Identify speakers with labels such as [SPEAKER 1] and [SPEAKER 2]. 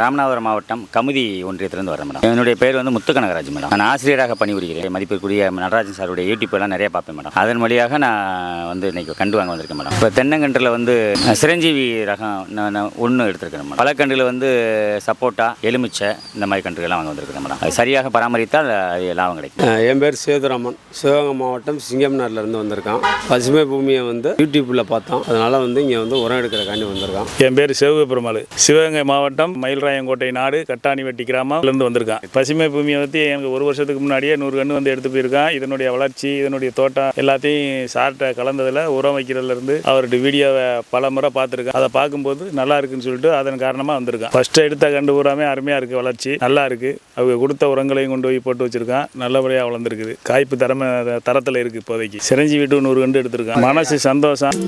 [SPEAKER 1] ராமநாதபுரம் மாவட்டம் கமுதி ஒன்றியத்திலிருந்து வரேன் மேடம். என்னுடைய பேர் வந்து முத்துக்கனகராஜ் மேடம். நான் ஆசிரியராக பணிபுரிகிறேன். மதிப்பிற்குரிய நடராஜன் சாருடைய யூடியூப் எல்லாம் நிறைய பார்ப்பேன் மேடம். அதன் வழியாக நான் வந்து இன்னைக்கு கண்டு வாங்க வந்திருக்கேன் மேடம். இப்போ தென்னங்கன்றில் வந்து சிரஞ்சீவி ரகம் ஒன்று எடுத்திருக்கேன் மேடம். பல கன்றுகள் வந்து சப்போட்டா, எலுமிச்சை இந்த மாதிரி கன்றுகள்லாம் வாங்க வந்திருக்கேன் மேடம். அது சரியாக பராமரித்தால் லாபம் கிடைக்கும்.
[SPEAKER 2] என் பேர் சேதுராமன், சிவகங்கை மாவட்டம் சிங்கம்னார்லேருந்து வந்திருக்கான். பசுமை பூமியை வந்து யூடியூப்பில் பார்த்தோம், அதனால் வந்து இங்கே வந்து உரம் எடுக்கிறக்காண்டி வந்திருக்கான்.
[SPEAKER 3] என் பேர் சிவபெருமாள், சிவகங்கை மாவட்டம் மயில்ராயங்கோட்டை நாடு கட்டாணிவெட்டி கிராமம்லேருந்து வந்திருக்கான். பசுமை பூமியை பற்றி எனக்கு ஒரு வருஷத்துக்கு முன்னாடியே 100 கன்று வந்து எடுத்து போயிருக்கான். இதனுடைய வளர்ச்சி, இதனுடைய தோட்டம் எல்லாத்தையும் சார்ட்ட கலந்ததில் உரம் வைக்கிறதுலேருந்து அவருடைய வீடியோவை பல முறை பார்த்துருக்கேன். அதை பார்க்கும்போது நல்லா இருக்குன்னு சொல்லிட்டு அதன் காரணமாக வந்திருக்கான். ஃபஸ்ட்டு எடுத்த கண்டு பூராமே அருமையாக இருக்குது, வளர்ச்சி நல்லா இருக்குது. அவங்க கொடுத்த உரங்களையும் கொண்டு போய் போட்டு வச்சுருக்கான், நல்லபடியாக வளர்ந்துருக்குது. காய்ப்பு தரத்தில் இருக்குது. இப்போதைக்கு சிரஞ்சீவி 100 கண்டு எடுத்திருக்கான். மனசு சந்தோஷம்.